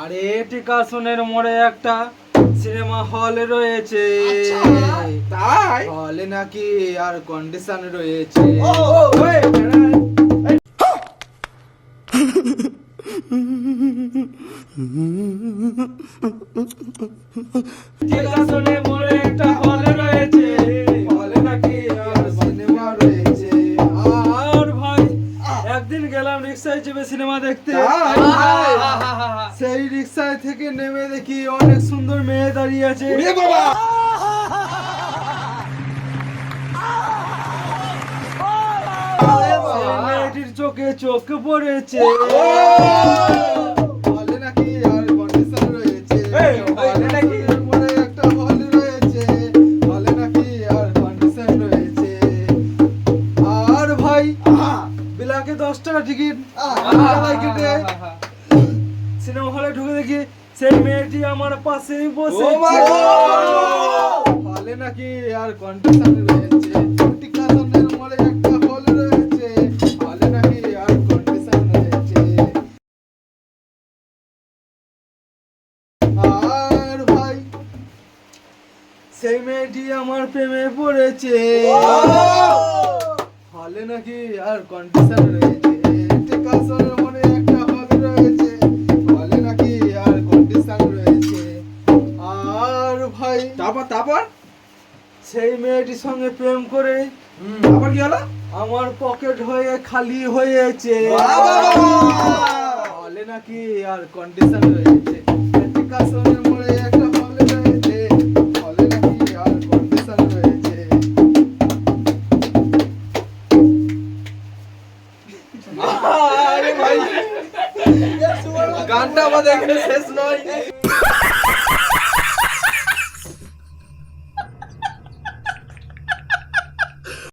আরে টিকাসনের মোড়ে একটা সিনেমা হল রয়েছে। তাই হলে নাকি আর কন্ডিশন রয়েছে। টিকাসনের মোড়ে একটা হল রয়েছে। হলে নাকি আর সিনেমা রয়েছে। আর ভাই একদিন গেলাম রিক্সায় চেপে সিনেমা দেখতে। সেই রিক্সায় থেকে নেমে দেখি অনেক সুন্দর মেয়ে দাঁড়িয়ে আছে। মেয়েটির চোখে চোখ পড়েছে। হলে নাকি আর কন্ডিশন রয়েছে। হলে নাকি মোড়ে একটা হল রয়েছে। হলে নাকি আর কন্ডিশন রয়েছে। আর ভাই বিলাকে 10 টাকা টিকিট কেটে সিনেমা হলে ঢুকে দেখি সেই মেয়েটি আমার পাশেই বসে। হলে নাকি আর কন্ডিশন রয়েছে। টিকাসনের মোড়ে একটা হল রয়েছে। হলে নাকি আর কন্ডিশন রয়েছে। আর ভাই সেই মেয়েটি আমার প্রেমে পড়েছে। হলে নাকি আর কন্ডিশন রয়েছে। টিকাসনের মোড়ে একটা হল রয়েছে। হলে নাকি আর কন্ডিশন রয়েছে। আর ভাই তারপর সেই মেয়েটির সঙ্গে প্রেম করে আবার কি হলো? আমার পকেট হয়ে খালি হয়েছে। হলে নাকি আর কন্ডিশন রয়েছে। টিকাসনের মোড়ে একটা হল রয়েছে। হলে নাকি আর কন্ডিশন রয়েছে। আরে ভাই গানটা আমাদের এখানে শেষ নয়।